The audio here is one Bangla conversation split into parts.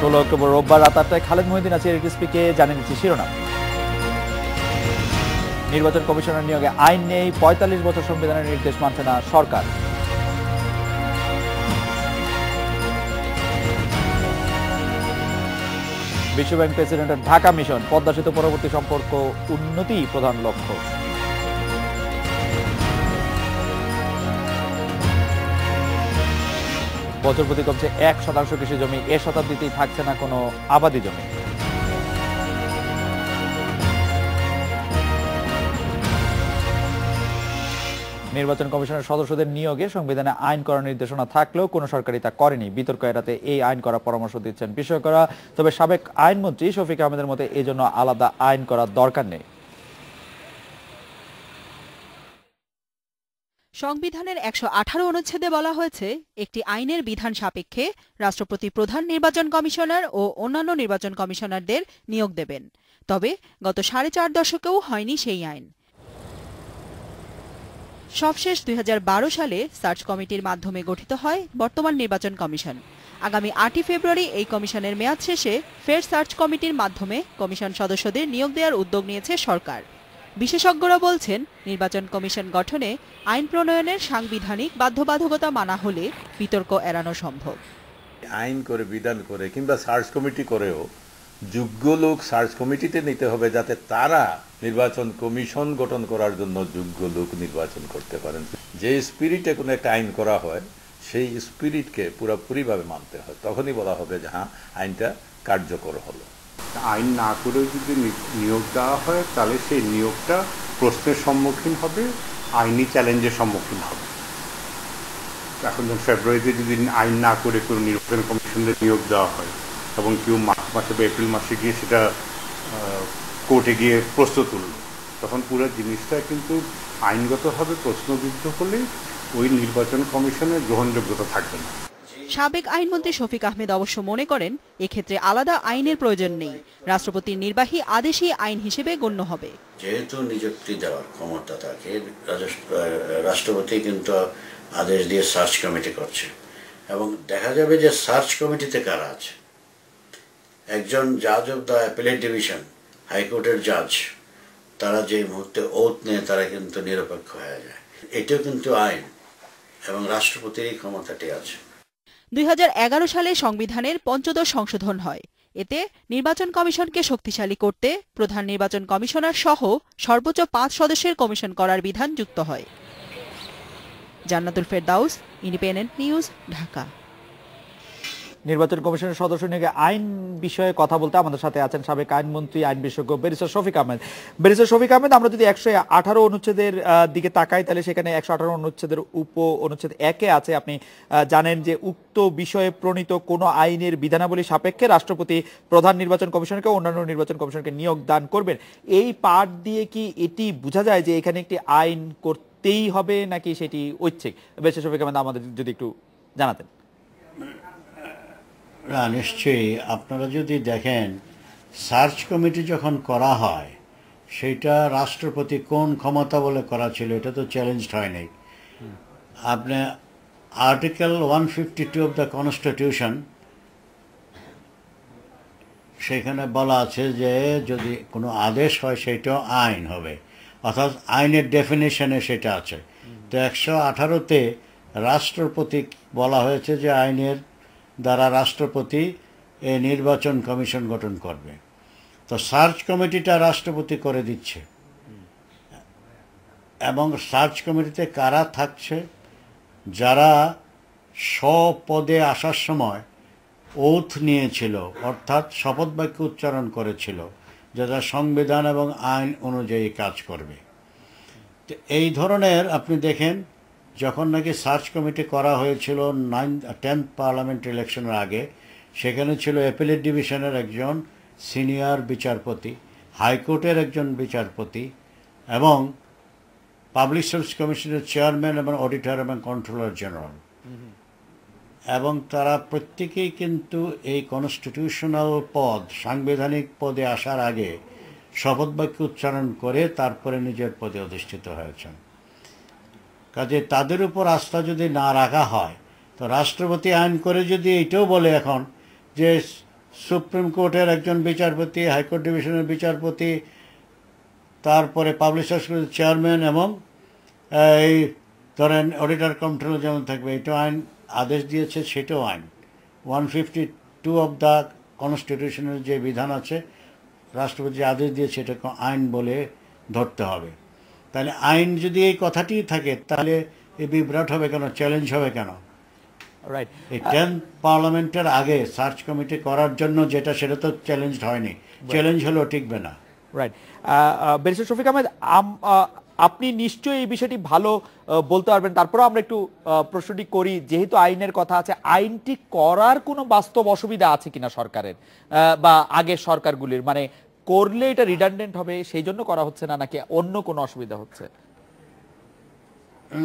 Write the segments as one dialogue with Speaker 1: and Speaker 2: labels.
Speaker 1: 16 অক্টোবর রোববার রাত 8টায় খালেদ মহিউদ্দিন আছি টিএসপিকে জানিয়ে দিচ্ছি শিরোনাম। নির্বাচন কমিশনার নিয়োগে আইন নেই, 45 বছর সংবিধানের নির্দেশ মানছে না সরকার। বিশ্বব্যাংক প্রেসিডেন্টের ঢাকা মিশন, পদ্মা সেতু পরবর্তী সম্পর্ক উন্নতি প্রধান লক্ষ্য। বছর প্রতি কমছে 1% কৃষি জমি, এ শতাব্দীতেই থাকছে না কোনো আবাদি জমি। নির্বাচন কমিশনের সদস্যদের নিয়োগে সংবিধানে আইন করার নির্দেশনা থাকলেও কোনো সরকারই তা করেনি। বিতর্ক এড়াতে এই আইন করার পরামর্শ দিচ্ছেন বিশেষজ্ঞরা। তবে সাবেক আইনমন্ত্রী শফিক আহমেদের মতে এজন্য আলাদা আইন করার দরকার নেই।
Speaker 2: সংবিধানের 118 অনুচ্ছেদে বলা হয়েছে, একটি আইনের বিধান সাপেক্ষে রাষ্ট্রপতি প্রধান নির্বাচন কমিশনার ও অন্যান্য নির্বাচন কমিশনারদের নিয়োগ দেবেন। তবে গত 4.5 দশকেও হয়নি সেই আইন। সবশেষ 2012 সালে সার্চ কমিটির মাধ্যমে গঠিত হয় বর্তমান নির্বাচন কমিশন। আগামী 8 ফেব্রুয়ারি এই কমিশনের মেয়াদ শেষে ফের সার্চ কমিটির মাধ্যমে কমিশন সদস্যদের নিয়োগ দেওয়ার উদ্যোগ নিয়েছে সরকার। বিশেষজ্ঞরা বলছেন, নির্বাচন কমিশন গঠনে আইন প্রণয়নের সাংবিধানিক বাধ্যবাধকতা মানা হলে বিতর্ক এড়ানো সম্ভব।
Speaker 3: আইন করে, বিধান করে কিংবা সার্চ কমিটি করেও যোগ্য লোক সার্চ কমিটিতে নিতে হবে, যাতে তারা নির্বাচন কমিশন গঠন করার জন্য যোগ্য লোক নির্বাচন করতে পারেন। যে স্পিরিটে কোনো একটা আইন করা হয় সেই স্পিরিটকে পুরোপুরিভাবে মানতে হয়, তখনই বলা হবে যে হ্যাঁ, আইনটা কার্যকর হলো।
Speaker 4: আইন না করেও যদি নিয়োগ দেওয়া হয় তাহলে সেই নিয়োগটা প্রশ্নের সম্মুখীন হবে, আইনি চ্যালেঞ্জের সম্মুখীন হবে। এখন ধরুন ফেব্রুয়ারিতে যদি আইন না করে কোনো নির্বাচন কমিশনের নিয়োগ দেওয়া হয় এবং কেউ মার্চ মাসে বা এপ্রিল মাসে গিয়ে সেটা কোর্টে গিয়ে প্রশ্ন তুলল, তখন পুরো জিনিসটা কিন্তু আইনগতভাবে প্রশ্নবিদ্ধ হলে ওই নির্বাচন কমিশনের গ্রহণযোগ্যতা থাকবে না।
Speaker 2: সাবেক আইনমন্ত্রী শফিক আহমেদ অবশ্য মনে করেন, এক্ষেত্রে আলাদা আইনের প্রয়োজন নেই। রাষ্ট্রপতির নির্বাহী আদেশই আইন হিসেবে গণ্য হবে।
Speaker 5: যেহেতু নিযুক্তি দেওয়ার ক্ষমতা থাকে, রাষ্ট্রপতি কিন্তু আদেশ দিয়ে সার্চ কমিটি করছে এবং দেখা যাবে যে সার্চ কমিটিতে কারা আছে। একজন জাজ অব দ্য অ্যাপিলেট ডিভিশন, হাইকোর্টের জাজ, তারা যে মুহূর্তে ওথ নেয় তারা কিন্তু নিরপেক্ষ হয়ে যায়। এটাও কিন্তু আইন এবং রাষ্ট্রপতির এই ক্ষমতাটি আছে।
Speaker 2: 2011 সালে সংবিধানের 15 সংশোধন হয়। এতে নির্বাচন কমিশনকে শক্তিশালী করতে প্রধান নির্বাচন কমিশনার সহ সর্বোচ্চ 5 সদস্যের কমিশন করার বিধান যুক্ত হয়। জান্নাতুল ফেরদাউস, ইন্ডিপেন্ডেন্ট নিউজ, ঢাকা।
Speaker 1: নির্বাচন কমিশনের সদস্য নিয়োগে আইন বিষয়ে কথা বলতে আমাদের সাথে আছেন সাবেক আইনমন্ত্রী, আইন বিশেষজ্ঞ ব্যারিস্টার শফিক আহমেদ। ব্যারিস্টার শফিক আহমেদ, আমরা যদি 118 অনুচ্ছেদের দিকে তাকাই, তাহলে সেখানে 118 অনুচ্ছেদের অনুচ্ছেদ 1-এ আছে, আপনি জানেন যে উক্ত বিষয়ে প্রণীত কোনো আইনের বিধানাবলী সাপেক্ষে রাষ্ট্রপতি প্রধান নির্বাচন কমিশনকে অন্যান্য নির্বাচন কমিশনকে নিয়োগ দান করবেন। এই পাঠ দিয়ে কি এটি বোঝা যায় যে এখানে একটি আইন করতেই হবে, নাকি সেটি ঐচ্ছিক? ব্যারিস্টার শফিক আহমেদ, আমাদের যদি একটু জানাতেন।
Speaker 6: নিশ্চয়ই। আপনারা যদি দেখেন, সার্চ কমিটি যখন করা হয় সেটা রাষ্ট্রপতি কোন ক্ষমতা বলে করা ছিল, এটা তো চ্যালেঞ্জ হয়নি। আপনি আর্টিকেল 152 অফ দ্য কনস্টিটিউশন, সেখানে বলা আছে যে যদি কোনো আদেশ হয় সেটাও আইন হবে, অর্থাৎ আইনের ডেফিনেশনে সেটা আছে। তো 118-তে রাষ্ট্রপতি বলা হয়েছে যে আইনের দ্বারা রাষ্ট্রপতি এই নির্বাচন কমিশন গঠন করবে। তো সার্চ কমিটিটা রাষ্ট্রপতি করে দিচ্ছে, এবং সার্চ কমিটিতে কারা থাকছে? যারা স্বপদে আসার সময় ওথ নিয়েছিল, অর্থাৎ শপথ বাক্য উচ্চারণ করেছিল, যারা সংবিধান এবং আইন অনুযায়ী কাজ করবে। তো এই ধরনের আপনি দেখেন, যখন নাকি সার্চ কমিটি করা হয়েছিল 10th পার্লামেন্ট ইলেকশনের আগে, সেখানে ছিল অ্যাপিলেট ডিভিশনের একজন সিনিয়র বিচারপতি, হাইকোর্টের একজন বিচারপতি এবং পাবলিক সার্ভিস কমিশনের চেয়ারম্যান এবং অডিটর এবং কন্ট্রোলার জেনারেল। এবং তারা প্রত্যেকেই কিন্তু এই কনস্টিটিউশনাল পদ, সাংবিধানিক পদে আসার আগে শপথ বাক্য উচ্চারণ করে তারপরে নিজের পদে অধিষ্ঠিত হয়েছেন। কাজে তাদের উপর আস্থা যদি না রাখা হয়, তো রাষ্ট্রপতি আইন করে যদি এইটাও বলে এখন যে সুপ্রিম কোর্টের একজন বিচারপতি, হাইকোর্ট ডিভিশনের বিচারপতি, তারপরে পাবলিশার্স চেয়ারম্যান এবং এই ধরেন অডিটর কন্ট্রোল যেমন থাকবে, এটা আইন আদেশ দিয়েছে, সেটাও আইন। 152 অফ দ্য কনস্টিটিউশনের যে বিধান আছে, রাষ্ট্রপতি যে আদেশ দিয়েছে, এটাকে আইন বলে ধরতে হবে। তাহলে আইন যদি এই কথাটি থাকে, তাহলে এই বিভ্রাট হবে কেন, চ্যালেঞ্জ হবে কেন?
Speaker 1: রাইট।
Speaker 6: এই 10th পার্লামেন্টের আগে সার্চ কমিটি করার জন্য যেটা, সেটা তো চ্যালেঞ্জ হয়নি, চ্যালেঞ্জ হলেও টিকবে না।
Speaker 1: রাইট। ব্যারিস্টার শফিক আহমেদ, আপনি নিশ্চয়ই এই বিষয়টি ভালো বলতে পারবেন, তারপরেও আমরা একটু প্রশ্নটি করি, যেহেতু আইনের কথা আছে, আইনটি করার কোনো বাস্তব অসুবিধা আছে কিনা সরকারের বা আগের সরকারগুলির, মানে করলে এটা রিডান্ডেন্ট হবে সেই জন্য করা হচ্ছে না, নাকি অন্য কোনো অসুবিধা হচ্ছে?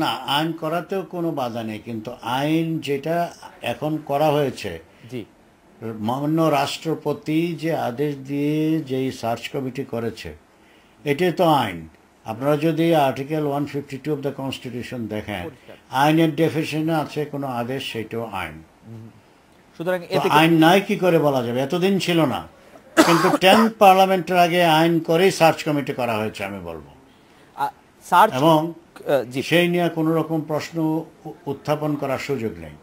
Speaker 6: না, আইন করাতেও কোনো বাধা নেই, কিন্তু আইন যেটা এখন করা হয়েছে,
Speaker 1: জি,
Speaker 6: মাননীয় রাষ্ট্রপতি যে আদেশ দিয়ে যেই সার্চ কমিটি করেছে, এটাই তো আইন। আপনারা যদি আর্টিকেল 152 অফ দ্য কনস্টিটিউশন দেখেন, আইনের ডেফিনেশনে আছে কোনো আদেশ, সেটাও আইন।
Speaker 1: সুতরাং
Speaker 6: তো আইন নাই কি করে বলা যাবে? এতদিন ছিল না, কিন্তু 10th পার্লামেন্টের আগে আইন করেই সার্চ কমিটি করা হয়েছে, আমি বলবো।
Speaker 1: সার্চ
Speaker 6: এবং
Speaker 1: জি,
Speaker 6: সেই নিয়ে কোনো রকম প্রশ্ন উত্থাপন করার সুযোগ নেই।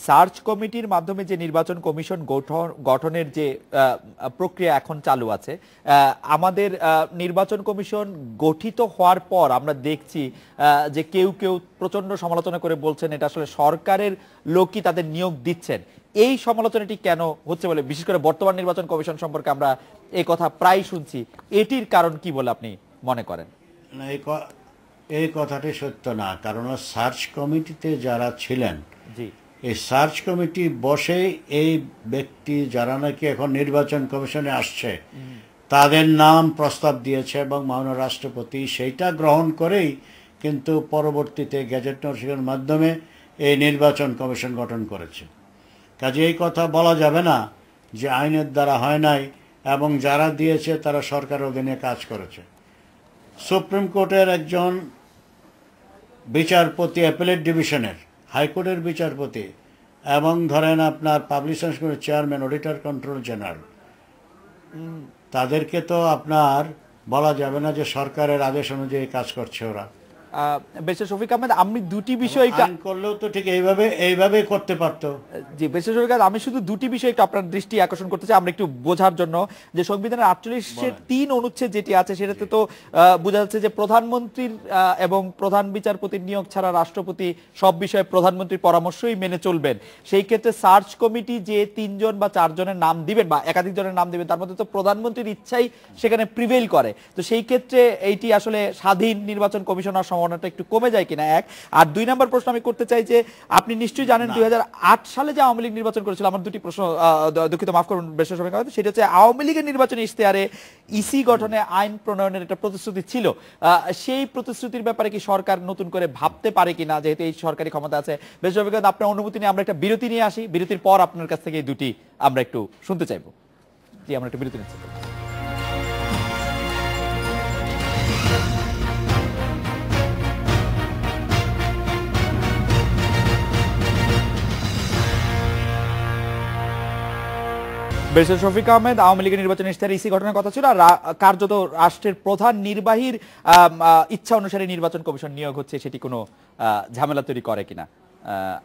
Speaker 1: সার্চ কমিটির মাধ্যমে যে নির্বাচন কমিশন গঠনের যে প্রক্রিয়া এখন চালু আছে, আমাদের নির্বাচন কমিশন গঠিত হওয়ার পর আমরা দেখছি যে কেউ কেউ প্রচন্ড সমালোচনা করে বলছেন এটা আসলে সরকারের লোকই তাদের নিয়োগ দিচ্ছেন। এই সমালোচনাটি কেন হচ্ছে বলে, বিশেষ করে বর্তমান নির্বাচন কমিশন সম্পর্কে আমরা এই কথা প্রায় শুনছি, এটির কারণ কি বলে আপনি মনে করেন?
Speaker 6: না, এই কথাটি সত্য না, কারণ সার্চ কমিটিতে যারা ছিলেন,
Speaker 1: জি,
Speaker 6: এই সার্চ কমিটি বসেই এই ব্যক্তি যারা নাকি এখন নির্বাচন কমিশনে আসছে, তাদের নাম প্রস্তাব দিয়েছে এবং মাননীয় রাষ্ট্রপতি সেইটা গ্রহণ করেই কিন্তু পরবর্তীতে গেজেট নোটিফিকেশনের মাধ্যমে এই নির্বাচন কমিশন গঠন করেছে। কাজে এই কথা বলা যাবে না যে আইনের দ্বারা হয় নাই, এবং যারা দিয়েছে তারা সরকারের অধীনে কাজ করেছে। সুপ্রিম কোর্টের একজন বিচারপতি, অ্যাপেলেট ডিভিশনের, হাইকোর্টের বিচারপতি, এবং ধরেন আপনার publishers chairman, auditor control general, তাদেরকে তো আপনার বলা যাবে না যে সরকারের আদেশ অনুযায়ী কাজ করছে ওরা।
Speaker 1: ব্যারিস্টার শফিক আহমেদ, আমি দুটি বিষয়
Speaker 6: আইন করলেও তো ঠিক এইভাবে করতে পারতো।
Speaker 1: জি, ব্যারিস্টার শফিক আহমেদ, আমি শুধু দুটি বিষয় একটু আপনার দৃষ্টি আকর্ষণ করতে চাই, আমরা একটু বোঝার জন্য, যে সংবিধানের 48-3 অনুচ্ছেদ যেটি আছে, সেটাতে তো বোঝা যাচ্ছে যে প্রধানমন্ত্রীর এবং প্রধান বিচারপতির নিয়োগ ছাড়া রাষ্ট্রপতি সব বিষয়ে প্রধানমন্ত্রীর পরামর্শই মেনে চলবেন। সেই ক্ষেত্রে সার্চ কমিটি যে 3 জন বা 4 জনের নাম দিবেন বা একাধিক জনের নাম দিবেন, তার মধ্যে তো প্রধানমন্ত্রীর ইচ্ছাই সেখানে প্রিভেইল করে। তো সেই ক্ষেত্রে এইটি আসলে স্বাধীন নির্বাচন কমিশনার সম্ভাবনাটা একটু কমে যায় কিনা, এক। আর 2 নম্বর প্রশ্ন আমি করতে চাই যে আপনি নিশ্চয়ই জানেন 2008 সালে যে আওয়ামী লীগ নির্বাচন করেছিল, আমার দুটি প্রশ্ন, দুঃখিত মাফ করুন ব্যারিস্টার শফিক আহমেদ, সেটা হচ্ছে আওয়ামী লীগের নির্বাচনী ইশতেহারে ইসি গঠনে আইন প্রণয়নের একটা প্রতিশ্রুতি ছিল, সেই প্রতিশ্রুতির ব্যাপারে কি সরকার নতুন করে ভাবতে পারে কিনা, যেহেতু এই সরকারি ক্ষমতা আছে? ব্যারিস্টার শফিক আহমেদ, আপনার অনুমতি নিয়ে আমরা একটা বিরতি নিয়ে আসি, বিরতির পর আপনার কাছ থেকে এই দুটি আমরা একটু শুনতে চাইবো। জি, আমরা একটা বিরতি নিচ্ছি। ব্যারিস্টার শফিক আহমেদ, আওয়ামী লীগের নির্বাচন ইশতেহারে ইসি গঠনের কথা ছিল, আর কার্যত রাষ্ট্রের প্রধান নির্বাহীর ইচ্ছা অনুসারে নির্বাচন কমিশন নিয়োগ হচ্ছে, সেটি কোনো ঝামেলা তৈরি করে কিনা,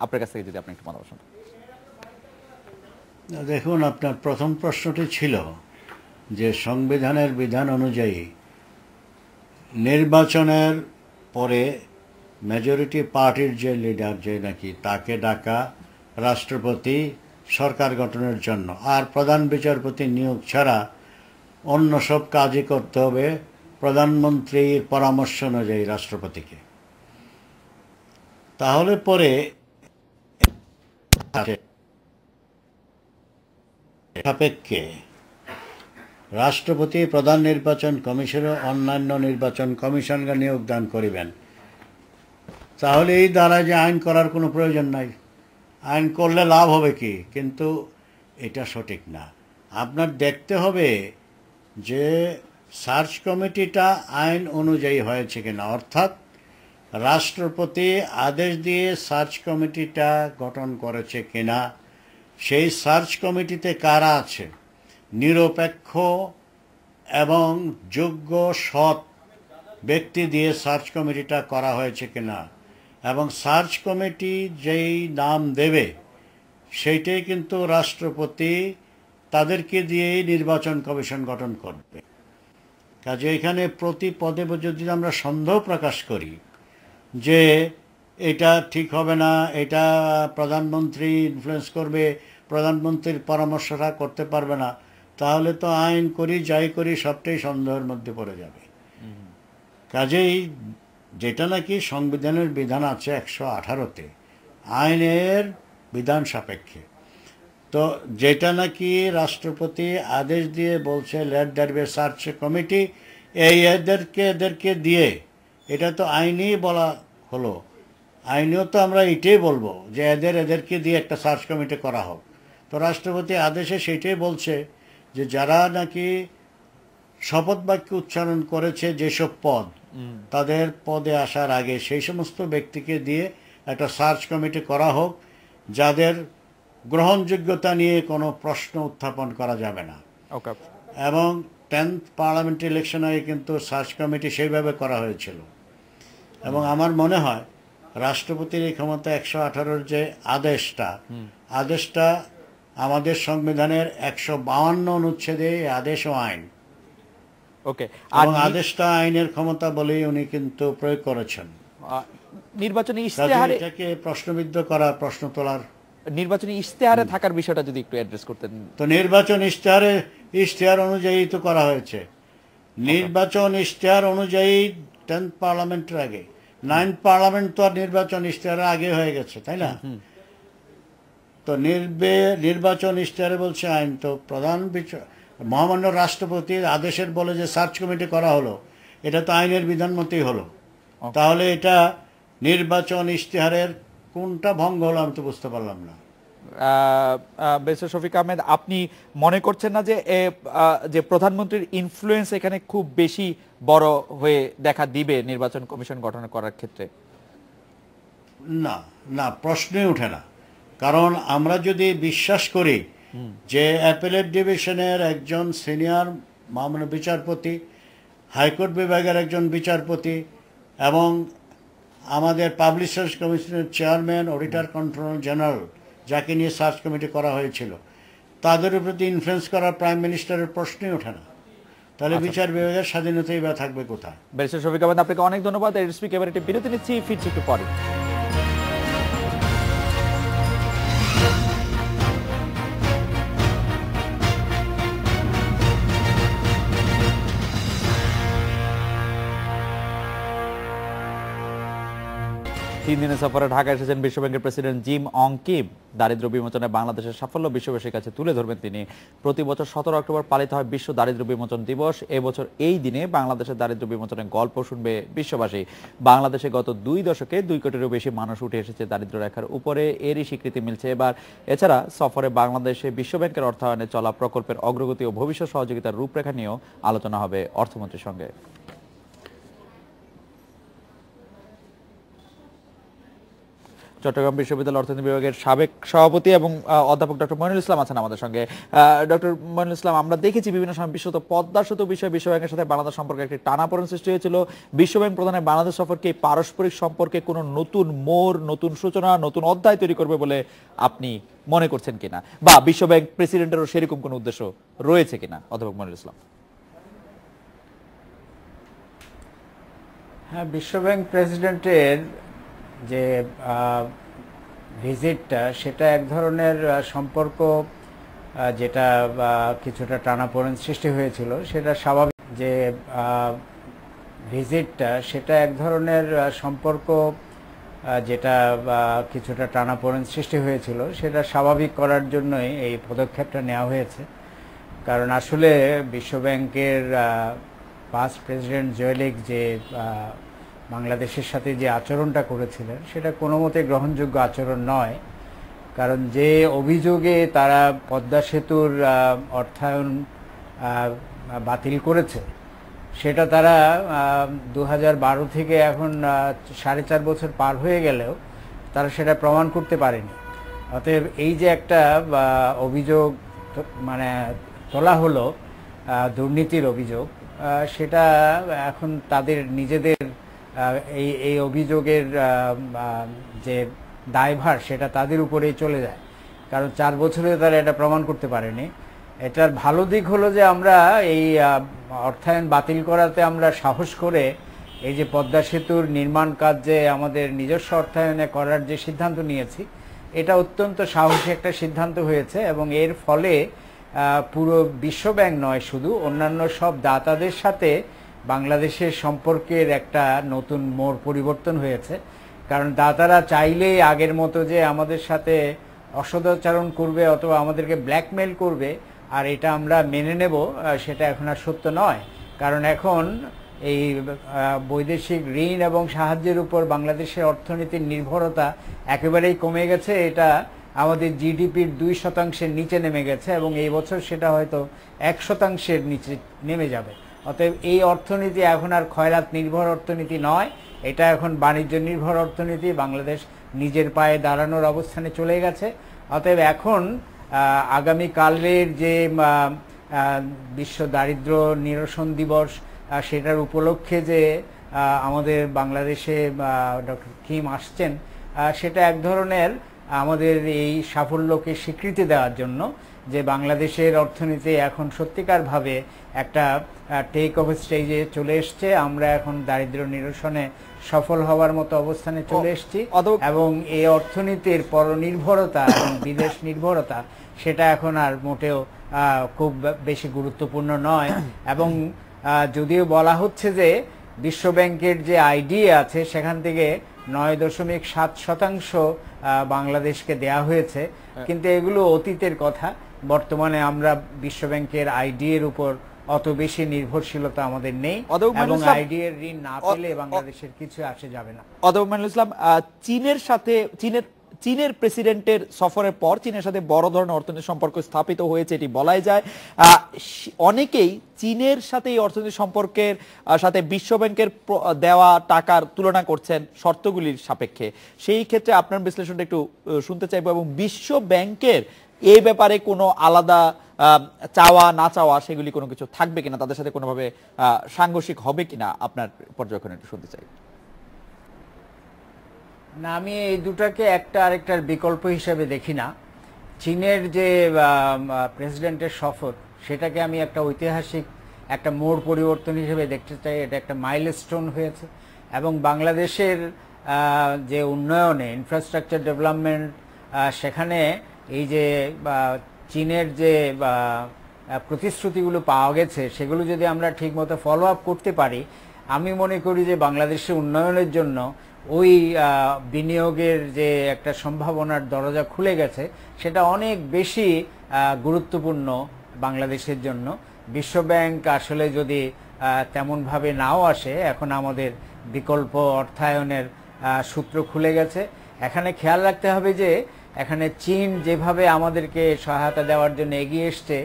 Speaker 1: আপনার কাছ থেকে যদি আপনি একটু মতামত শুনেন।
Speaker 6: দেখুন, আপনার প্রথম প্রশ্নটি ছিল যে সংবিধানের বিধান অনুযায়ী নির্বাচনের পরে মেজরিটি পার্টির যে লিডার, যে নাকি তাকে ডাকা রাষ্ট্রপতি সরকার গঠনের জন্য, আর প্রধান বিচারপতি নিয়োগ ছাড়া অন্য সব কাজই করতে হবে প্রধানমন্ত্রীর পরামর্শ অনুযায়ী রাষ্ট্রপতিকে। তাহলে পরে সাপেক্ষে রাষ্ট্রপতি প্রধান নির্বাচন কমিশনের অন্যান্য নির্বাচন কমিশনকে নিয়োগ দান করিবেন। তাহলে এই দ্বারা যে আইন করার কোনো প্রয়োজন নাই, আইন করলে লাভ হবে কি? কিন্তু এটা সঠিক না। আপনার দেখতে হবে যে সার্চ কমিটিটা আইন অনুযায়ী হয়েছে কিনা, অর্থাৎ রাষ্ট্রপতি আদেশ দিয়ে সার্চ কমিটিটা গঠন করেছে কিনা, সেই সার্চ কমিটিতে কারা আছে, নিরপেক্ষ এবং যোগ্য সৎ ব্যক্তি দিয়ে সার্চ কমিটিটা করা হয়েছে কিনা, এবং সার্চ কমিটি যেই নাম দেবে সেইটাই কিন্তু রাষ্ট্রপতি তাদেরকে দিয়েই নির্বাচন কমিশন গঠন করবে। কাজে এখানে প্রতি পদে যদি আমরা সন্দেহ প্রকাশ করি যে এটা ঠিক হবে না, এটা প্রধানমন্ত্রী ইনফ্লুয়েন্স করবে, প্রধানমন্ত্রীর পরামর্শটা করতে পারবে না, তাহলে তো আইন করি যাই করি সবটাই সন্দেহের মধ্যে পড়ে যাবে। কাজেই যেটা নাকি সংবিধানের বিধান আছে 118-তে আইনের বিধান সাপেক্ষে, তো যেটা নাকি রাষ্ট্রপতি আদেশ দিয়ে বলছে let there be search committee, এদেরকে দিয়ে, এটা তো আইনেই বলা হলো, আইনেও তো আমরা এটাই বলবো যে এদেরকে দিয়ে একটা সার্চ কমিটি করা হোক। তো রাষ্ট্রপতি আদেশে সেটাই বলছে যে যারা নাকি শপথ বাক্য উচ্চারণ করেছে যেসব পদ, তাদের পদে আসার আগে সেই সমস্ত ব্যক্তিকে দিয়ে একটা সার্চ কমিটি করা হোক, যাদের গ্রহণযোগ্যতা নিয়ে কোনো প্রশ্ন উত্থাপন করা যাবে না। এবং 10th পার্লামেন্ট ইলেকশন আগে কিন্তু সার্চ কমিটি সেইভাবে করা হয়েছিল। এবং আমার মনে হয় রাষ্ট্রপতির এই ক্ষমতা 118-র যে আদেশটা আমাদের সংবিধানের 152 অনুচ্ছেদে আদেশ ও আইন, এবং আদেশটা আইনের ক্ষমতা বলেই উনি কিন্তু প্রয়োগ করেছেন।
Speaker 1: নির্বাচনী ইশতেহারে
Speaker 6: এটাকে প্রশ্নবিদ্ধ করা, প্রশ্ন তোলার,
Speaker 1: নির্বাচনী ইশতেহারে থাকার বিষয়টা যদি একটু অ্যাড্রেস করতেন।
Speaker 6: তো নির্বাচন ইশতেহার অনুযায়ী তো করা হয়েছে। নির্বাচন ইশতেহার অনুযায়ী 10th পার্লামেন্টের আগে, 9th পার্লামেন্ট তো আর নির্বাচন ইশতেহারের আগে হয়ে গেছে, তাই না? তো নির্বাচন ইশতেহারে বলছে আইন, তো প্রধান মহামান্য রাষ্ট্রপতির আদেশের বলে যে সার্চ কমিটি করা হলো, এটা তো আইনের বিধান মতোই হলো। তাহলে এটা নির্বাচন ইশতেহারের কোনটা ভঙ্গ হলো আমি তো বুঝতে পারলাম না।
Speaker 1: ব্যারিস্টার শফিক আহমেদ, আপনি মনে করছেন না যে প্রধানমন্ত্রীর ইনফ্লুয়েন্স এখানে খুব বেশি বড় হয়ে দেখা দিবে নির্বাচন কমিশন গঠন করার ক্ষেত্রে?
Speaker 6: না, প্রশ্নই ওঠে না। কারণ আমরা যদি বিশ্বাস করি যে অ্যাপেলেট ডিভিশনের একজন সিনিয়র মাননীয় বিচারপতি, হাইকোর্ট বিভাগের একজন বিচারপতি, এবং আমাদের পাবলিশার্স কমিশনের চেয়ারম্যান, অডিটর কন্ট্রোলার জেনারেল, যাকে নিয়ে সার্চ কমিটি করা হয়েছিল, তাদের প্রতি ইনফ্লুয়েন্স করার প্রাইম মিনিস্টারের প্রশ্নই ওঠে না, তাহলে বিচার বিভাগের স্বাধীনতাই বা থাকবে কোথায়?
Speaker 1: ব্যারিস্টার শফিক আহমেদ, আপনাকে অনেক ধন্যবাদ। এবার একটি বিরতি নিচ্ছি, ফিরছি একটু পরে। তিন দিনের সফরে ঢাকা এসেছেন বিশ্বব্যাংকের প্রেসিডেন্ট জিম অং কিম। দারিদ্র বিমোচনে বাংলাদেশের সাফল্য বিশ্ববাসীর কাছে তুলে ধরবেন তিনি। প্রতি বছর 17 অক্টোবর পালিত হয় বিশ্ব দারিদ্র বিমোচন দিবস। এবছর এই দিনে বাংলাদেশের দারিদ্র বিমোচনের গল্প শুনবে বিশ্ববাসী। বাংলাদেশে গত 2 দশকে 2 কোটিরও বেশি মানুষ উঠে এসেছে দারিদ্র রেখার উপরে, এরই স্বীকৃতি মিলছে এবার। এছাড়া সফরে বাংলাদেশে বিশ্বব্যাংকের অর্থায়নে চলা প্রকল্পের অগ্রগতি ও ভবিষ্যৎ সহযোগিতার রূপরেখা নিয়েও আলোচনা হবে অর্থমন্ত্রীর সঙ্গে। চট্টগ্রাম বিশ্ববিদ্যালয় অর্থনীতি বিভাগের সাবেক সভাপতি এবং অধ্যাপক ডক্টর মইনুল ইসলাম আছেন আমাদের সঙ্গে। ডক্টর মইনুল ইসলাম, আমরা দেখেছি বিভিন্ন সময় বিশ্বত পদ্মা সেতু বিষয়ে বিশ্বব্যাংকের সাথে বাংলাদেশ সম্পর্কে একটি টানাপোড়েন সৃষ্টি হয়েছিল। বিশ্বব্যাংক প্রধানের বাংলাদেশ সফরকে পারস্পরিক সম্পর্কে কোনো নতুন মোড়, নতুন সূচনা, নতুন অধ্যায় তৈরি করবে বলে আপনি মনে করছেন কিনা, বা বিশ্বব্যাংক প্রেসিডেন্টেরও সেরকম কোনো উদ্দেশ্য রয়েছে কিনা, অধ্যাপক মইনুল ইসলাম?
Speaker 7: হ্যাঁ, বিশ্বব্যাংক প্রেসিডেন্টের যে ভিজিটটা, সেটা এক ধরনের সম্পর্ক যেটা কিছুটা টানাপোড়েন সৃষ্টি হয়েছিল, সেটা স্বাভাবিক। যে ভিজিটটা, সেটা এক ধরনের সম্পর্ক যেটা কিছুটা টানাপোড়েন সৃষ্টি হয়েছিল, সেটা স্বাভাবিক করার জন্যই এই পদক্ষেপটা নেওয়া হয়েছে। কারণ আসলে বিশ্বব্যাংকের পাস্ট প্রেসিডেন্ট জয়েলিক যে বাংলাদেশের সাথে যে আচরণটা করেছিলেন, সেটা কোনো মতে গ্রহণযোগ্য আচরণ নয়। কারণ যে অভিযোগে তারা পদ্মা সেতুর অর্থায়ন বাতিল করেছে, সেটা তারা 2012 থেকে এখন 4.5 বছর পার হয়ে গেলেও তারা সেটা প্রমাণ করতে পারেনি। অতএব এই যে একটা অভিযোগ মানে তোলা হলো, দুর্নীতির অভিযোগ, সেটা এখন তাদের নিজেদের এই অভিযোগের যে দায়ভার সেটা তাদের উপরেই চলে যায়, কারণ 4 বছরে তারা এটা প্রমাণ করতে পারেনি। এটার ভালো দিক হলো যে আমরা এই অর্থায়ন বাতিল করাতে আমরা সাহস করে এই যে পদ্মা সেতুর নির্মাণ কাজ যে আমাদের নিজস্ব অর্থায়নে করার যে সিদ্ধান্ত নিয়েছি, এটা অত্যন্ত সাহসী একটা সিদ্ধান্ত হয়েছে এবং এর ফলে পুরো বিশ্বব্যাংক নয়, শুধু অন্যান্য সব দাতাদের সাথে বাংলাদেশের সম্পর্কের একটা নতুন মোড় পরিবর্তন হয়েছে। কারণ দাতারা চাইলেই আগের মতো যে আমাদের সাথে অসদাচরণ করবে অথবা আমাদেরকে ব্ল্যাকমেল করবে আর এটা আমরা মেনে নেব, সেটা এখন আর সত্য নয়। কারণ এখন এই বৈদেশিক ঋণ এবং সাহায্যের উপর বাংলাদেশের অর্থনীতির নির্ভরতা একেবারেই কমে গেছে। এটা আমাদের জিডিপির 2% নিচে নেমে গেছে এবং এই বছর সেটা হয়তো 1% নিচে নেমে যাবে। অতএব এই অর্থনীতি এখন আর খয়রাত নির্ভর অর্থনীতি নয়, এটা এখন বাণিজ্য নির্ভর অর্থনীতি। বাংলাদেশ নিজের পায়ে দাঁড়ানোর অবস্থানে চলে গেছে। অতএব এখন আগামীকালের যে বিশ্ব দারিদ্র নিরসন দিবস, সেটার উপলক্ষে যে আমাদের বাংলাদেশে ডক্টর কিম আসছেন, সেটা এক ধরনের আমাদের এই সাফল্যকে স্বীকৃতি দেওয়ার জন্য যে বাংলাদেশের অর্থনীতি এখন সত্যিকারভাবে একটা টেক অফ স্টেজে চলে এসছে। আমরা এখন দারিদ্র নিরসনে সফল হওয়ার মতো অবস্থানে চলে এসেছি এবং এই অর্থনীতির পরনির্ভরতা এবং বিদেশ নির্ভরতা সেটা এখন আর মোটেও খুব বেশি গুরুত্বপূর্ণ নয়। এবং যদিও বলা হচ্ছে যে বিশ্বব্যাংকের যে আইডিয়া আছে সেখান থেকে 9.7% বাংলাদেশকে দেয়া হয়েছে, কিন্তু এগুলো অতীতের কথা। বর্তমানে আমরা বিশ্বব্যাংকের আইডিএর উপর অত বেশি নির্ভরশীলতা আমাদের নেই এবং আইডিএর ঋণ না পেলে বাংলাদেশের কিছু আসে যাবে না।
Speaker 1: অদব মাইনুল ইসলাম, চীনের প্রেসিডেন্টের সফরের পর চীনের সাথে বড় ধরনের অর্থনৈতিক সম্পর্ক স্থাপিত হয়েছে, এটি বলাই যায়। অনেকেই চীনের সাথে এই অর্থনৈতিক সম্পর্কের সাথে বিশ্বব্যাংকের দেওয়া টাকার তুলনা করছেন শর্তগুলির সাপেক্ষে। সেই ক্ষেত্রে আপনার বিশ্লেষণটা একটু শুনতে চাইবো এবং বিশ্ব ব্যাংকের এই ব্যাপারে কোনো আলাদা চাওয়া না চাওয়া সেগুলি কোনো কিছু থাকবে কিনা, তাদের সাথে কোনোভাবে সাংঘর্ষিক হবে কিনা, আপনার পর্যবেক্ষণ একটু শুনতে চাই।
Speaker 7: না, আমি এই দুটাকে একটা আরেকটার বিকল্প হিসেবে দেখি না। চীনের যে প্রেসিডেন্টের সফর, সেটাকে আমি একটা ঐতিহাসিক একটা মোড় পরিবর্তন হিসেবে দেখতে চাই। এটা একটা মাইলস্টোন হয়েছে এবং বাংলাদেশের যে উন্নয়নে ইনফ্রাস্ট্রাকচার ডেভেলপমেন্ট, সেখানে এই যে চীনের যে প্রতিশ্রুতিগুলো পাওয়া গেছে সেগুলো যদি আমরা ঠিকমতো ফলো আপ করতে পারি, আমি মনে করি যে বাংলাদেশের উন্নয়নের জন্য ওই বিনিয়োগের যে একটা সম্ভাবনার দরজা খুলে গেছে সেটা অনেক বেশি গুরুত্বপূর্ণ বাংলাদেশের জন্য। বিশ্বব্যাংক আসলে যদি তেমনভাবে নাও আসে, এখন আমাদের বিকল্প অর্থায়নের সূত্র খুলে গেছে। এখানে খেয়াল রাখতে হবে যে এখানে চীন যেভাবে আমাদেরকে সহায়তা দেওয়ার জন্য এগিয়ে এসছে,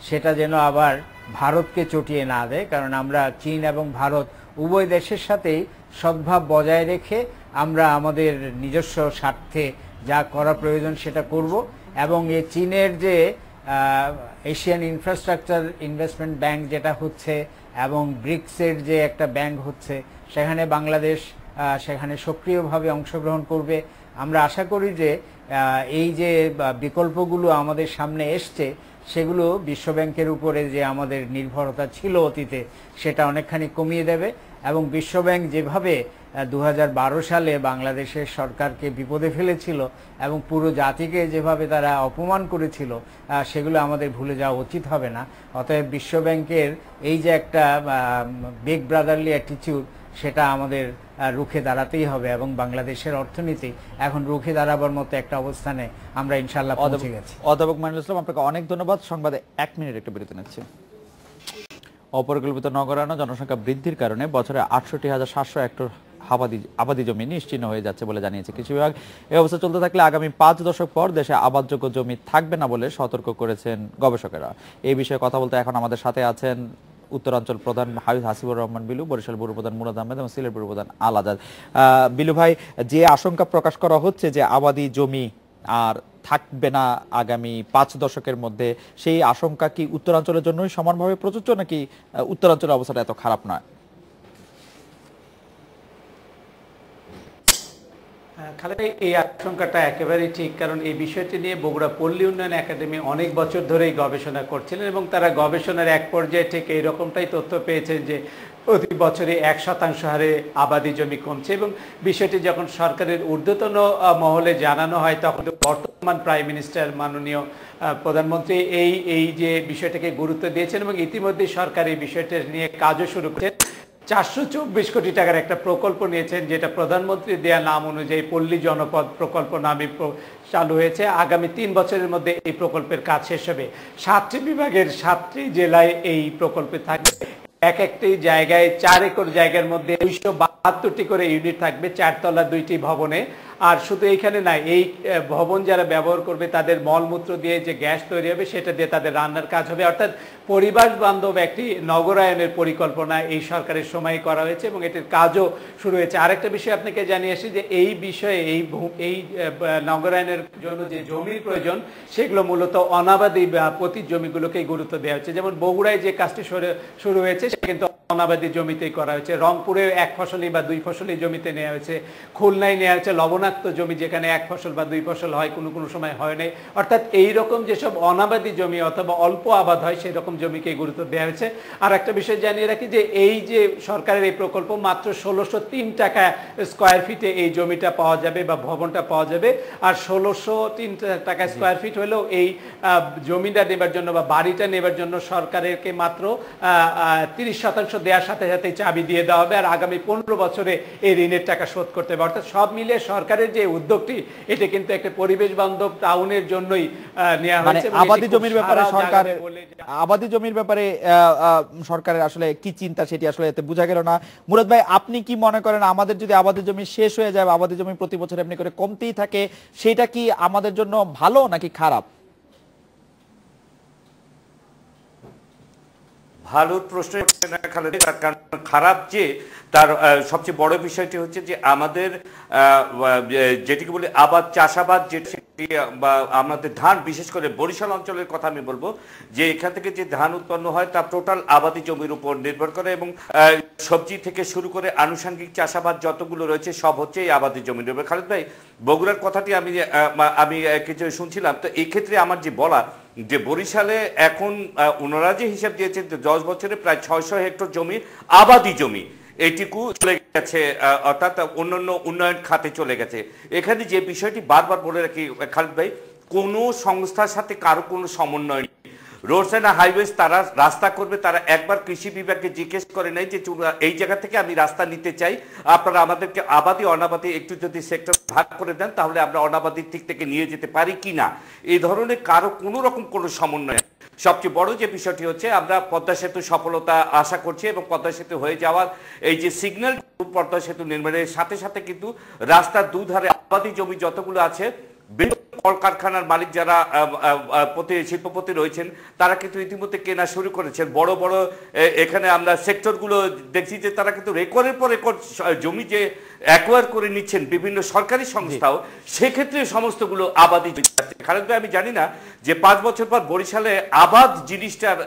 Speaker 7: সেটা যেন আবার ভারতকে চটিয়ে না দেয়। কারণ আমরা চীন এবং ভারত উভয় দেশের সাথেই সদ্ভাব বজায় রেখে আমরা আমাদের নিজস্ব স্বার্থে যা করা প্রয়োজন সেটা করব। এবং এই চীনের যে এশিয়ান ইনফ্রাস্ট্রাকচার ইনভেস্টমেন্ট ব্যাংক যেটা হচ্ছে এবং ব্রিক্সের যে একটা ব্যাংক হচ্ছে, সেখানে বাংলাদেশ সেখানে সক্রিয়ভাবে অংশগ্রহণ করবে। আমরা আশা করি যে এই যে বিকল্পগুলো আমাদের সামনে এসছে, সেগুলো বিশ্বব্যাংকের উপরে যে আমাদের নির্ভরতা ছিল অতীতে, সেটা অনেকখানি কমিয়ে দেবে। এবং বিশ্বব্যাংক যেভাবে 2012 সালে বাংলাদেশের সরকারকে বিপদে ফেলেছিল এবং পুরো জাতিকে যেভাবে তারা অপমান করেছিল, সেগুলো আমাদের ভুলে যাওয়া উচিত হবে না। অতএব বিশ্বব্যাংকের এই যে একটা বিগ ব্রাদারলি অ্যাটিটিউড, সেটা আমাদের রুখে দাঁড়াতেই হবে এবং বাংলাদেশের অর্থনীতি এখন রুখে দাঁড়াবার মতো একটা অবস্থানে আমরা ইনশাআল্লাহ পৌঁছে গেছি।
Speaker 1: অধ্যাপক মাইনুল ইসলাম, আপনাকে অনেক ধন্যবাদ। সংবাদে 1 মিনিট একটা বিরতি নিচ্ছি। অপরিকল্পিত নগরায়ণ জনসংখ্যা বৃদ্ধির কারণে বছরে 68,700 হেক্টর আবাদি জমি নিশ্চিহ্ন হয়ে যাচ্ছে বলে জানিয়েছে কৃষি বিভাগ। এই অবস্থা চলতে থাকলে আগামী 5 দশক পর দেশে আবাদযোগ্য জমি থাকবে না বলে সতর্ক করেছেন গবেষকেরা। এই বিষয়ে কথা বলতে এখন আমাদের সাথে আছেন উত্তরাঞ্চল প্রধান হাসিবুর রহমান বিলু, বরিশাল ব্যুরো প্রধান মুরাদ আহমেদ এবং সিলেট ব্যুরো প্রধান আল আজাদ। বিলু ভাই, যে আশঙ্কা প্রকাশ করা হচ্ছে যে আবাদি জমি আর থাকবে না আগামী 5 দশকের মধ্যে, সেই আশঙ্কা কি উত্তরাঞ্চলের জন্যই সমানভাবে প্রযোজ্য, নাকি উত্তরাঞ্চলের অবস্থাটা এত খারাপ নয়?
Speaker 7: খালেদ ভাই, এই আশঙ্কাটা একেবারেই ঠিক, কারণ এই বিষয়টি নিয়ে বগুড়া পল্লী উন্নয়ন একাডেমি অনেক বছর ধরেই গবেষণা করছিলেন এবং তারা গবেষণার এক পর্যায়ে ঠিক এইরকমটাই তথ্য পেয়েছেন যে প্রতি বছরে 1% হারে আবাদি জমি কমছে, এবং বিষয়টি যখন সরকারের ঊর্ধ্বতন মহলে জানানো হয় তখন বর্তমান প্রাইম মিনিস্টার মাননীয় প্রধানমন্ত্রী এই যে বিষয়টাকে গুরুত্ব দিয়েছেন এবং ইতিমধ্যে সরকার এই বিষয়টা নিয়ে কাজও শুরু করেছে। 424 কোটি টাকার একটা প্রকল্প নিয়েছেন, যেটা প্রধানমন্ত্রী দেয়া নাম অনুযায়ী পল্লী জনপদ প্রকল্প নামে চালু হয়েছে। আগামী 3 বছরের মধ্যে এই প্রকল্পের কাজ শেষ হবে। 7টি বিভাগের 7টি জেলায় এই প্রকল্পে থাকবে। এক একটি জায়গায় 4 একর জায়গার মধ্যে 272টি করে ইউনিট থাকবে, 4 তলা 2টি ভবনে। আর শুধু এইখানে নাই, এই ভবন যারা ব্যবহার করবে তাদের মলমূত্র দিয়ে যে গ্যাস তৈরি হবে সেটা দিয়ে তাদের রান্নার কাজ হবে। অর্থাৎ পরিবেশ বান্ধব একটি নগরায়নের পরিকল্পনা এই সরকারের সময় করা হয়েছে এবং এটির কাজও শুরু হয়েছে। আরেকটা বিষয় আপনাকে জানিয়ে আসি যে এই বিষয়ে এই নগরায়নের জন্য যে জমির প্রয়োজন সেগুলো মূলত অনাবাদী প্রতি জমিগুলোকেই গুরুত্ব দেওয়া হচ্ছে। যেমন বগুড়ায় যে কাজটি শুরু হয়েছে সে কিন্তু অনাবাদী জমিতেই করা হয়েছে, রংপুরে 1 ফসলি বা 2 ফসলি জমিতে নেওয়া হয়েছে, খুলনায় নেওয়া হয়েছে লবণাক্ত জমি যেখানে 1 ফসল বা 2 ফসল হয়, কোনো সময় হয় নাই। অর্থাৎ এইরকম যেসব অনাবাদী জমি অথবা অল্প আবাদ হয় সেরকম জমিকে গুরুত্ব দেওয়া হয়েছে। আর একটা বিষয় জানিয়ে রাখি যে এই যে সরকারের এই প্রকল্প মাত্র 1603 টাকা স্কোয়ার ফিটে এই জমিটা পাওয়া যাবে বা ভবনটা পাওয়া যাবে। আর 1603 টাকা স্কোয়ার ফিট হলেও এই জমিটা নেবার জন্য বা বাড়িটা নেবার জন্য সরকারকে মাত্র 30% দেওয়ার সাথে সাথে চাবি দিয়ে দেওয়া হবে, আর আগামী 15 বছরে এই ঋণের টাকা শোধ করতে হবে। অর্থাৎ সব মিলিয়ে সরকারের যে উদ্যোগটি এটা কিন্তু একটা পরিবেশ বান্ধব টাউনের জন্যই নেওয়া হয়েছে।
Speaker 1: আবাদি জমির ব্যাপারে সরকারের আসলে কি চিন্তা সেটি আসলে এতে বোঝা গেল না। মুরাদ ভাই, আপনি কি মনে করেন আমাদের যদি আবাদি জমি শেষ হয়ে যায়, আবাদি জমি প্রতি বছর এমনি করে কমতেই থাকে, সেটা কি আমাদের জন্য ভালো নাকি খারাপ?
Speaker 8: ভালোর প্রশ্ন কারণ খারাপ যে তার সবচেয়ে বড় বিষয়টি হচ্ছে যে আমাদের যেটিকে বলি আবাদ চাষাবাদ, যেটি বা আমাদের ধান, বিশেষ করে বরিশাল অঞ্চলের কথা আমি বলবো যে এখান থেকে যে ধান উৎপন্ন হয় তা টোটাল আবাদি জমির উপর নির্ভর করে এবং সবজি থেকে শুরু করে আনুষঙ্গিক চাষাবাদ যতগুলো রয়েছে সব হচ্ছে এই আবাদি জমির নির্ভর। খালেদ ভাই, বগুড়ার কথাটি আমি কিছু শুনছিলাম, তো এই ক্ষেত্রে আমার যে বলা যে বরিশালে এখন ওনারা যে হিসাব দিয়েছে 10 বছরে প্রায় 600 হেক্টর জমি আবাদি জমি এইটুকু চলে গেছে, অর্থাৎ অন্যান্য উন্নয়ন খাতে চলে গেছে। এখানে যে বিষয়টি বারবার বলে রাখি খালেদ ভাই, কোনো সংস্থার সাথে কারো কোনো সমন্বয় নেই। রোডস অ্যান্ড হাইওয়েজ তারা রাস্তা করবে, তারা একবার কৃষি বিভাগকে জিজ্ঞেস করে নেই যে এই জায়গা থেকে আমি রাস্তা নিতে চাই, আপনারা আমাদেরকে আবাদি অনাবাদি একটু যদি সেক্টর ভাগ করে দেন তাহলে আমরা অনাবাদির দিক থেকে নিয়ে যেতে পারি কি না, এই ধরনের কারো কোনো রকম কোনো সমন্বয়। সবচেয়ে বড় যে বিষয়টি হচ্ছে আমরা পদ্মা সেতু সফলতা আশা করছি এবং পদ্মা সেতু হয়ে যাওয়ার এই যে সিগন্যাল পদ্মা সেতু নির্মাণের সাথে সাথে কিন্তু রাস্তার দুধারে আবাদি জমি যতগুলো আছে, কলকারখানার মালিক যারা শিল্পপতি রয়েছেন তারা কিন্তু ইতিমধ্যে কেনা শুরু করেছেন। বড় বড় এখানে আমরা সেক্টরগুলো দেখছি যে তারা কিন্তু রেকর্ডের পর রেকর্ড জমি যে অ্যাকোয়ার করে নিচ্ছেন বিভিন্ন সরকারি সংস্থাও, সেক্ষেত্রে সমস্তগুলো আবাদি। খালেদ ভাই, আমি জানি না যে 5 বছর পর বরিশালে আবাদ জিনিসটার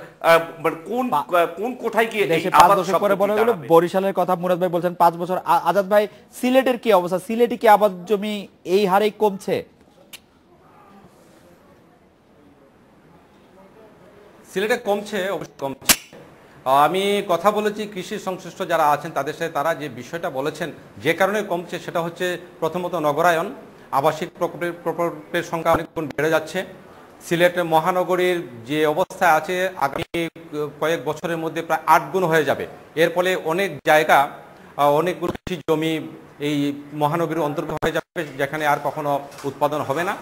Speaker 8: কোন কোথায় গিয়ে
Speaker 1: বরিশালের কথা মুরাদ ভাই বলছেন 5 বছর। আজাদ ভাই, সিলেটের কি অবস্থা? সিলেটে কি আবাদ জমি এই হারেই কমছে?
Speaker 9: সিলেটে কমছে, অবশ্যই কমছে। আমি কথা বলেছি কৃষি সংশ্লিষ্ট যারা আছেন তাদের সাথে, তারা যে বিষয়টা বলেছেন যে কারণে কমছে সেটা হচ্ছে প্রথমত নগরায়ন, আবাসিক প্রকল্পের সংখ্যা অনেক গুণ বেড়ে যাচ্ছে। সিলেট মহানগরীর যে অবস্থায় আছে আগামী কয়েক বছরের মধ্যে প্রায় 8 গুণ হয়ে যাবে। এর ফলে অনেক জায়গা, অনেকগুলো কৃষি জমি এই মহানগরীর অন্তর্ভুক্ত হয়ে যাবে, যেখানে আর কখনো উৎপাদন হবে না।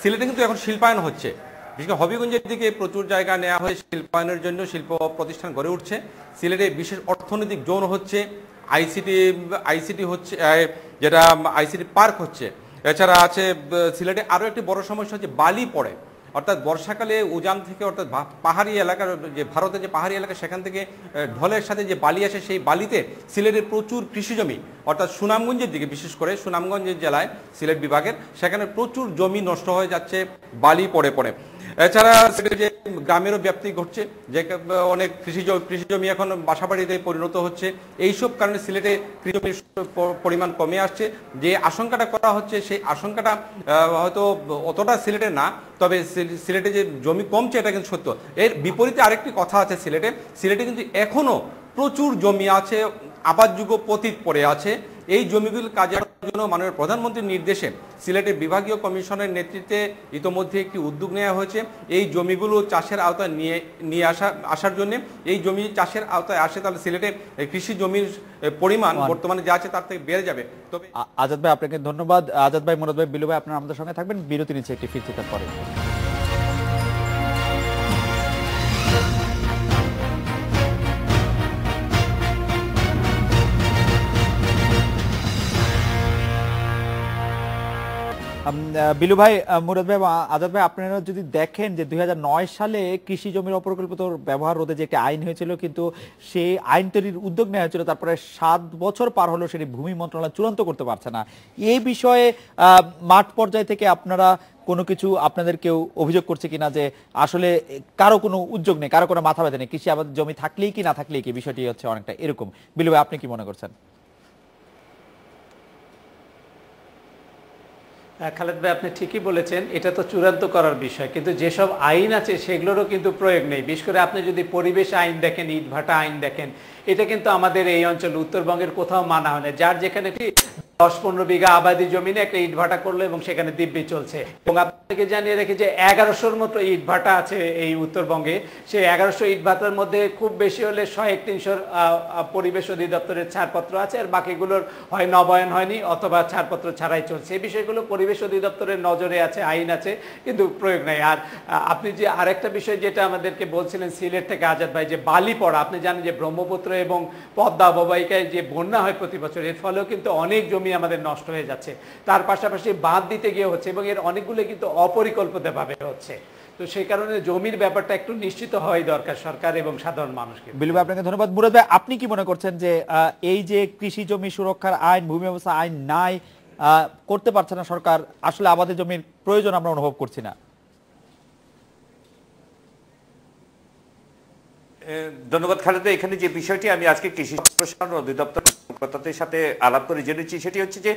Speaker 9: সিলেটে কিন্তু এখন শিল্পায়ন হচ্ছে, বিশেষ করে হবিগঞ্জের দিকে প্রচুর জায়গা নেওয়া হয়ে শিল্পায়নের জন্য শিল্প প্রতিষ্ঠান গড়ে উঠছে। সিলেটে বিশেষ অর্থনৈতিক জোন হচ্ছে, আইসিটি হচ্ছে, যেটা আইসিটি পার্ক হচ্ছে। এছাড়া আছে সিলেটে আরও একটি বড় সমস্যা হচ্ছে বালি পড়ে। অর্থাৎ বর্ষাকালে উজান থেকে অর্থাৎ পাহাড়ি এলাকার যে ভারতের যে পাহাড়ি এলাকা সেখান থেকে ঢলের সাথে যে বালি আসে সেই বালিতে সিলেটের প্রচুর কৃষিজমি অর্থাৎ সুনামগঞ্জের দিকে বিশেষ করে সুনামগঞ্জ জেলায় সিলেট বিভাগের সেখানে প্রচুর জমি নষ্ট হয়ে যাচ্ছে বালি পড়ে পড়ে। এছাড়া যে গ্রামেরও ব্যাপ্তি ঘটছে, যে অনেক কৃষিজমি এখন বাসাবাড়িতে পরিণত হচ্ছে। এইসব কারণে সিলেটে কৃষিজমির পরিমাণ কমে আসছে। যে আশঙ্কাটা করা হচ্ছে সেই আশঙ্কাটা হয়তো অতটা সিলেটে না, তবে সিলেটে যে জমি কমছে এটা কিন্তু সত্য। এর বিপরীতে আরেকটি কথা আছে, সিলেটে কিন্তু এখনো প্রচুর জমি আছে আবাসযোগ্য পতিত পড়ে আছে। এই জমিগুলো কাজের জন্য মাননীয় প্রধানমন্ত্রীর নির্দেশে সিলেটের বিভাগীয় কমিশনের নেতৃত্বে ইতোমধ্যে একটি উদ্যোগ নেওয়া হয়েছে। এই জমিগুলো চাষের আওতায় নিয়ে আসার জন্য, এই জমি চাষের আওতায় আসে তাহলে সিলেটে কৃষি জমির পরিমাণ বর্তমানে যা আছে তার থেকে বেড়ে যাবে। তবে
Speaker 1: আজাদ ভাই আপনাকে ধন্যবাদ। আজাদ ভাই, মুরাদ ভাই, বিলু ভাই আপনারা আমাদের সঙ্গে থাকবেন, বিরতি নিচ্ছে একটি ফিরছি তারপরে। বিলু ভাই, মুরাদ ভাই, আজাদ ভাই, আপনারা যদি দেখেন যে 2009 সালে কৃষি জমির অপরিকল্পিত ব্যবহার রোধে যে একটি আইন হয়েছিল, কিন্তু সেই আইন তৈরির উদ্যোগ নেওয়া হয়েছিল, তারপরে 7 বছর পার হলো সেটি ভূমি মন্ত্রণালয় চূড়ান্ত করতে পারছে না। এই বিষয়ে মাঠ পর্যায় থেকে আপনারা কোনো কিছু আপনাদের কেউ অভিযোগ করছে কিনা যে আসলে কারো কোনো উদ্যোগ নেই, কারো কোনো মাথা ব্যথা নেই, কৃষি আবাদ জমি থাকলেই কি না থাকলেই কি, বিষয়টি হচ্ছে অনেকটা এরকম। বিলু ভাই, আপনি কি মনে করছেন?
Speaker 7: খালেদ ভাই, আপনি ঠিকই বলেছেন, এটা তো চূড়ান্ত করার বিষয়, কিন্তু যেসব আইন আছে সেগুলোরও কিন্তু প্রয়োগ নেই। বিশেষ করে আপনি যদি পরিবেশ আইন দেখেন, ইটভাটা আইন দেখেন, এটা কিন্তু আমাদের এই অঞ্চল উত্তরবঙ্গের কোথাও মানা হয় না। যার যেখানে 10-15 বিঘা আবাদি জমিনে একটা ইটভাটা করলো এবং সেখানে দিব্যি চলছে। এবং আপনাকে জানিয়ে রেখে যে 1100-র মতো ইটভাটা আছে এই উত্তরবঙ্গে। সেই 1100 ইটভাটার মধ্যে খুব বেশি হলে 100-300 পরিবেশ অধিদপ্তরের ছাড়পত্র আছে, আর বাকিগুলোর হয় নবায়ন হয়নি অথবা ছাড়পত্র ছাড়াই চলছে। এই বিষয়গুলো পরিবেশ অধিদপ্তরের নজরে আছে, আইন আছে, কিন্তু প্রয়োগ নেই। আর আপনি যে আরেকটা বিষয় যেটা আমাদেরকে বলছিলেন সিলেট থেকে আজাদ ভাই, যে বালি পড়া, আপনি জানেন যে ব্রহ্মপুত্র এবং পদ্মা অববাহিকায় যে বন্যা হয় প্রতি বছর, এর ফলেও কিন্তু অনেক জমি আমাদের নষ্ট হয়ে যাচ্ছে। তার পাশাপাশি বাঁধ দিতে গিয়ে হচ্ছে, এবং এর অনেকগুলো কিন্তু অপরিকল্পিতভাবে হচ্ছে। তো সেই কারণে জমির ব্যাপারটা একটু নিশ্চিত হওয়াই দরকার সরকার এবং সাধারণ মানুষকে।
Speaker 1: বিলু ভাই, আপনাকে ধন্যবাদ। মুরাদ ভাই, আপনি কি মনে করছেন যে এই যে কৃষি জমি সুরক্ষার আইন, ভূমি ব্যবস্থা আইন নাই, করতে পারছে না সরকার, আসলে আবাদি জমির প্রয়োজন আমরা অনুভব করছি না?
Speaker 8: ধন্যবাদ খালেদ। এখানে যে বিষয়টি আমি আজকে কৃষি সম্প্রসারণ অধিদপ্তর কর্মকর্তাদের সাথে আলাপ করে জেনেছি সেটি হচ্ছে যে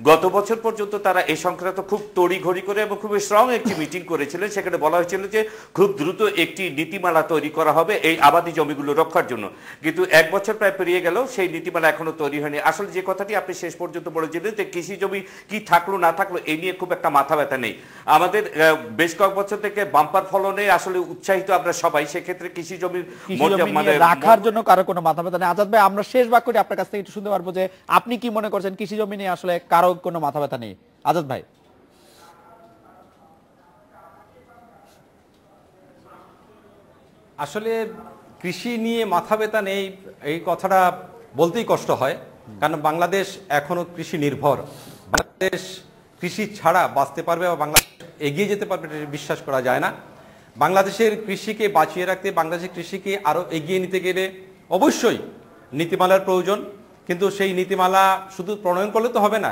Speaker 8: গত বছর পর্যন্ত তারা এই সংক্রান্ত খুব তড়িঘড়ি করে এবং খুব স্ট্রং একটি মিটিং করেছিলেন। সেখানে বলা হয়েছিল যে খুব দ্রুত একটি নীতিমালা তৈরি করা হবে এই আবাদি জমিগুলো রক্ষার জন্য, কিন্তু 1 বছর প্রায় পেরিয়ে গেল, সেই নীতিমালা এখনো তৈরি হয়নি। আসলে যে কথাটি আপনি শেষ পর্যন্ত বলেছিলেন যে কৃষি জমি কি থাকলো না থাকলো এই নিয়ে খুব একটা মাথা ব্যথা নেই। আমাদের বেশ কয়েক বছর থেকে বাম্পার ফলনে আসলে উৎসাহিত আমরা সবাই, সেক্ষেত্রে কৃষি জমির
Speaker 1: রাখার জন্য কারো কোনো মাথা ব্যথা নেই। আজাদ ভাই, আমরা শেষ বাক্যটি আপনার কাছ থেকে একটু শুনতে পারবো যে আপনি কি মনে করছেন কৃষি জমি নিয়ে আসলে কারো কোনো মাথা ব্যথা নেই? আজাদ ভাই।
Speaker 9: আসলে কৃষি নিয়ে মাথা ব্যথা নেই এই কথাটা বলতেই কষ্ট হয়, কারণ বাংলাদেশ এখনো কৃষি নির্ভর। বাংলাদেশ কৃষি ছাড়া বাঁচতে পারবে বা বাংলাদেশ এগিয়ে যেতে পারবে বিশ্বাস করা যায় না। বাংলাদেশের কৃষিকে বাঁচিয়ে রাখতে, বাংলাদেশের কৃষিকে আরো এগিয়ে নিতে গেলে অবশ্যই নীতিমালার প্রয়োজন, কিন্তু সেই নীতিমালা শুধু প্রণয়ন করলে তো হবে না,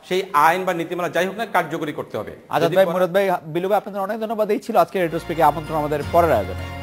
Speaker 9: সেই আইন বা নীতিমালা যাই হোক না কার্যকরী করতে হবে।
Speaker 1: আজাদ ভাই, মুরাদ ভাই, বিলু ভাই, আপনাদের অনেক ধন্যবাদ। এই ছিল আজকে রেডিও স্পিকে আমন্ত্রণ আমাদের পরের আয়োজনে।